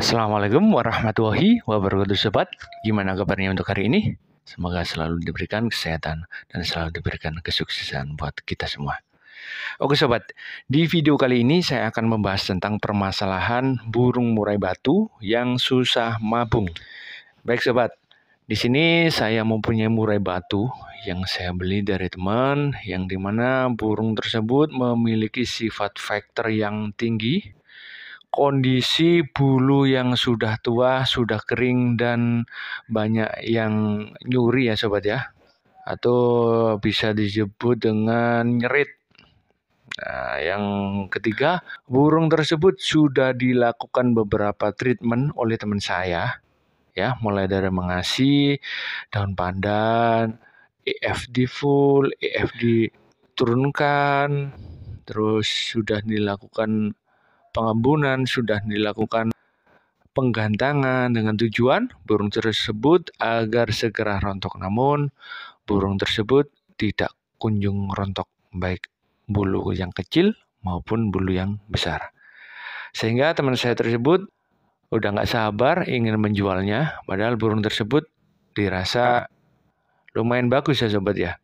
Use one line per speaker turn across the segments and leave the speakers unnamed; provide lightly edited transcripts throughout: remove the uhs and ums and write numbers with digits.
Assalamualaikum warahmatullahi wabarakatuh sobat. Gimana kabarnya untuk hari ini? Semoga selalu diberikan kesehatan dan selalu diberikan kesuksesan buat kita semua. Oke sobat, di video kali ini saya akan membahas tentang permasalahan burung murai batu yang susah mabung. Baik sobat, di sini saya mempunyai murai batu yang saya beli dari teman, yang dimana burung tersebut memiliki sifat vektor yang tinggi, kondisi bulu yang sudah tua, sudah kering, dan banyak yang nyuri ya sobat ya, atau bisa disebut dengan nyerit. Nah, yang ketiga, burung tersebut sudah dilakukan beberapa treatment oleh teman saya, ya, mulai dari mengasi, daun pandan, EFD full, EFD turunkan, terus sudah dilakukan pengembunan, sudah dilakukan penggantangan dengan tujuan burung tersebut agar segera rontok. Namun burung tersebut tidak kunjung rontok, baik bulu yang kecil maupun bulu yang besar. Sehingga teman saya tersebut udah nggak sabar ingin menjualnya, padahal burung tersebut dirasa lumayan bagus ya sobat ya.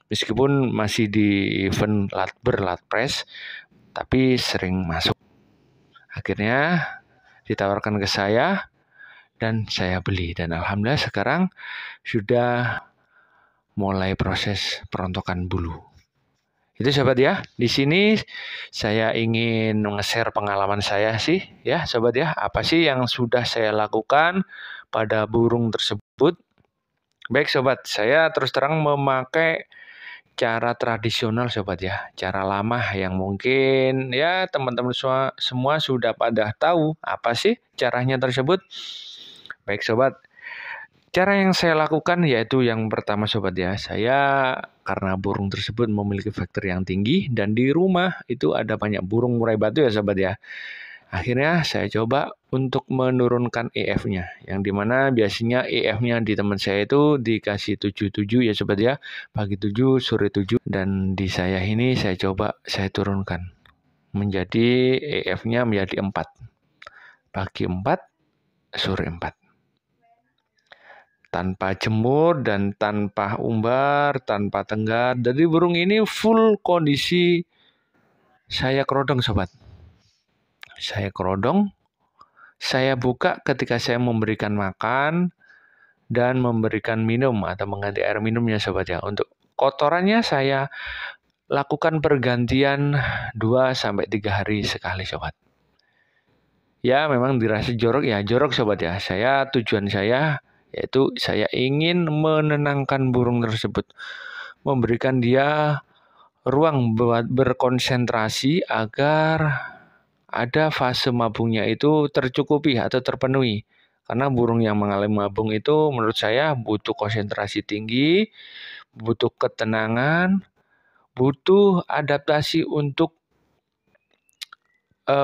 Meskipun masih di event lat press, tapi sering masuk. Akhirnya ditawarkan ke saya dan saya beli, dan alhamdulillah sekarang sudah mulai proses perontokan bulu. Itu sobat ya. Di sini saya ingin nge-share pengalaman saya sih ya sobat ya. Apa sih yang sudah saya lakukan pada burung tersebut? Baik sobat, saya terus terang memakai cara tradisional sobat ya, cara lama yang mungkin ya teman-teman semua sudah pada tahu apa sih caranya tersebut. Baik sobat, cara yang saya lakukan yaitu yang pertama sobat ya, saya karena burung tersebut memiliki vektor yang tinggi dan di rumah itu ada banyak burung murai batu ya sobat ya. Akhirnya saya coba untuk menurunkan EF-nya, yang dimana biasanya EF-nya di teman saya itu dikasih 77 ya sobat ya, pagi 7, sore 7, dan di saya ini saya coba saya turunkan menjadi EF-nya menjadi 4, pagi 4, sore 4. Tanpa jemur dan tanpa umbar, tanpa tenggat. Jadi burung ini full kondisi saya kerodong sobat. Saya kerodong, saya buka ketika saya memberikan makan dan memberikan minum atau mengganti air minumnya sobat ya. Untuk kotorannya saya lakukan pergantian 2-3 hari sekali sobat. Ya memang dirasa jorok ya, jorok sobat ya. Tujuan saya yaitu saya ingin menenangkan burung tersebut, memberikan dia ruang buat berkonsentrasi agar ada fase mabungnya itu tercukupi atau terpenuhi. Karena burung yang mengalami mabung itu menurut saya butuh konsentrasi tinggi, butuh ketenangan, butuh adaptasi untuk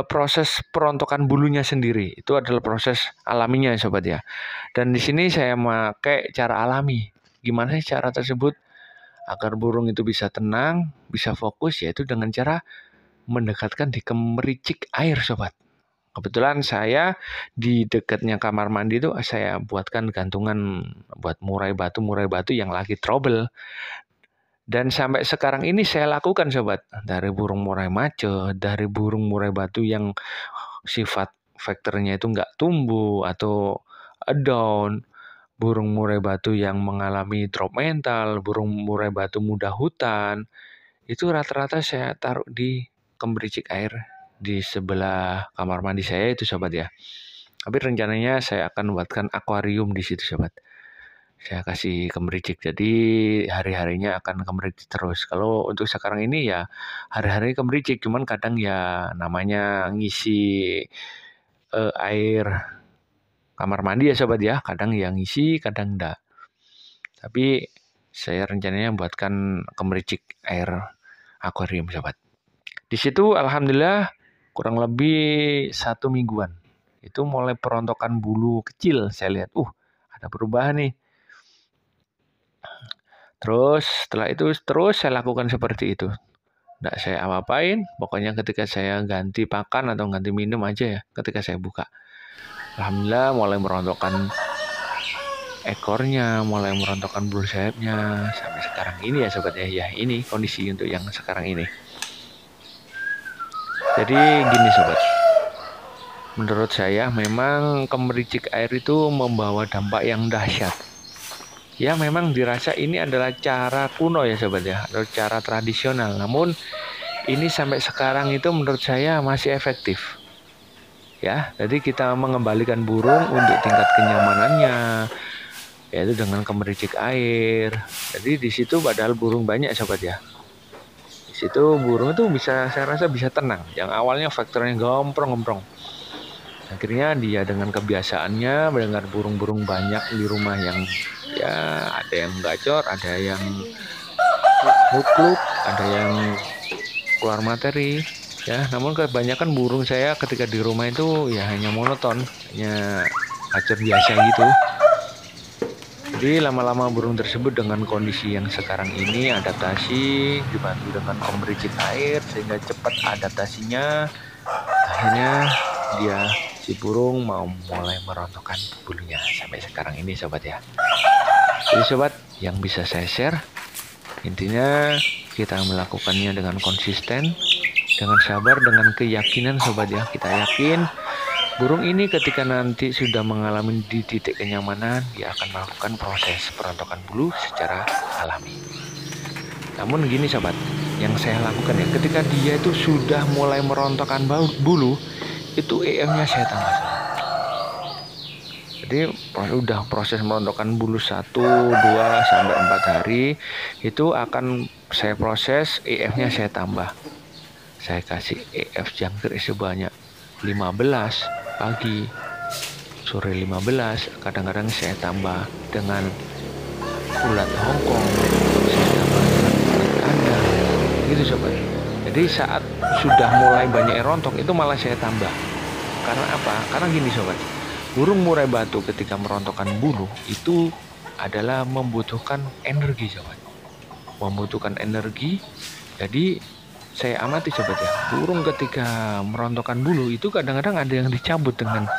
proses perontokan bulunya sendiri. Itu adalah proses alaminya sobat ya. Dan di sini saya pakai cara alami. Gimana sih cara tersebut? Agar burung itu bisa tenang, bisa fokus, yaitu dengan cara mendekatkan di kemericik air sobat. Kebetulan saya di dekatnya kamar mandi itu saya buatkan gantungan buat murai batu yang lagi trouble. Dan sampai sekarang ini saya lakukan sobat, dari burung murai macet, dari burung murai batu yang sifat vektornya itu nggak tumbuh atau down, burung murai batu yang mengalami drop mental, burung murai batu muda hutan, itu rata-rata saya taruh di kemericik air di sebelah kamar mandi saya itu sobat ya. Tapi rencananya saya akan buatkan akuarium di situ sobat. Saya kasih kemericik, jadi hari-harinya akan kemericik terus. Kalau untuk sekarang ini ya hari-hari kemericik, cuman kadang ya namanya ngisi air kamar mandi ya sobat ya, kadang yang ngisi kadang enggak. Tapi saya rencananya buatkan kemericik air akuarium sobat. Di situ alhamdulillah kurang lebih 1 mingguan itu mulai perontokan bulu kecil. Saya lihat ada perubahan nih. Terus setelah itu terus saya lakukan seperti itu. Nggak saya apa-apain, pokoknya ketika saya ganti pakan atau ganti minum aja ya ketika saya buka. Alhamdulillah mulai merontokkan ekornya, mulai merontokkan bulu sayapnya sampai sekarang ini ya sobat ya. Ya ini kondisi untuk yang sekarang ini. Jadi gini sobat, menurut saya memang kemericik air itu membawa dampak yang dahsyat. Ya memang dirasa ini adalah cara kuno ya sobat ya, atau cara tradisional. Namun ini sampai sekarang itu menurut saya masih efektif. Ya, jadi kita mengembalikan burung untuk tingkat kenyamanannya, yaitu dengan kemericik air. Jadi di situ padahal burung banyak sobat ya. Di situ burung itu bisa, saya rasa bisa tenang. Yang awalnya faktornya gomprong-gomprong. Akhirnya dia dengan kebiasaannya mendengar burung-burung banyak di rumah yang ya ada yang gacor, ada yang mukluk, ada yang keluar materi. Ya, namun kebanyakan burung saya ketika di rumah itu ya hanya monoton, hanya gacor biasa gitu. Jadi lama-lama burung tersebut dengan kondisi yang sekarang ini adaptasi dibantu dengan pemericik air sehingga cepat adaptasinya. Akhirnya dia si burung mau mulai merontokkan bulunya sampai sekarang ini sobat ya. Jadi sobat yang bisa saya share, intinya kita melakukannya dengan konsisten, dengan sabar, dengan keyakinan sobat ya. Kita yakin burung ini ketika nanti sudah mengalami di titik kenyamanan, dia akan melakukan proses perontokan bulu secara alami. Namun gini sobat, yang saya lakukan ya, ketika dia itu sudah mulai merontokkan bulu, itu EM-nya saya tambah. Jadi udah proses merontokkan bulu 1, 2, sampai 4 hari itu akan saya proses, EF-nya saya tambah. Saya kasih EF jangkrik sebanyak 15 pagi, sore 15, kadang-kadang saya tambah dengan ulat Hongkong, saya tambah dengan ulat kandang, gitu sobat. Jadi saat sudah mulai banyak rontok itu malah saya tambah. Karena apa? Karena gini sobat, burung murai batu ketika merontokkan bulu itu adalah membutuhkan energi sobat. Membutuhkan energi. Jadi saya amati sobat ya, burung ketika merontokkan bulu itu kadang-kadang ada yang dicabut dengan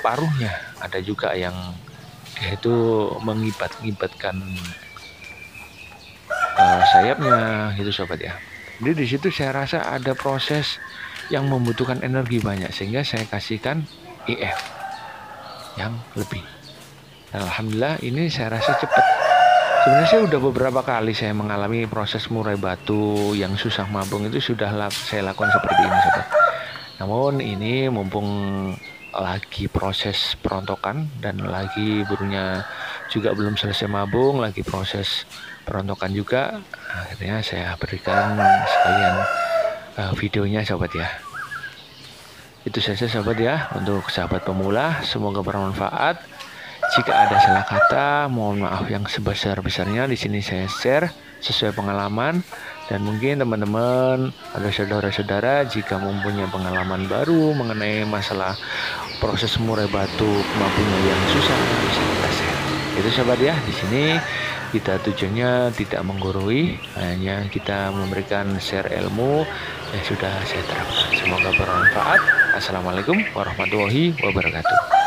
paruhnya. Ada juga yang dia itu mengibat-ngibatkan sayapnya gitu sobat ya. Jadi di situ saya rasa ada proses yang membutuhkan energi banyak sehingga saya kasihkan EF yang lebih. Dan alhamdulillah ini saya rasa cepat. Sebenarnya saya udah beberapa kali saya mengalami proses murai batu yang susah mabung itu sudah saya lakukan seperti ini sobat. Namun ini mumpung lagi proses perontokan dan lagi burungnya juga belum selesai mabung, lagi proses perontokan juga, akhirnya saya berikan sekalian videonya sobat ya. Itu saja sobat ya untuk sahabat pemula, semoga bermanfaat. Jika ada salah kata, mohon maaf yang sebesar-besarnya. Di sini saya share sesuai pengalaman, dan mungkin teman-teman atau saudara-saudara jika mempunyai pengalaman baru mengenai masalah proses murai batu mabunya yang susah, bisa kita share. Itu sobat ya, di sini kita tujuannya tidak menggurui, hanya kita memberikan share ilmu yang sudah saya terapkan. Semoga bermanfaat. Assalamualaikum warahmatullahi wabarakatuh.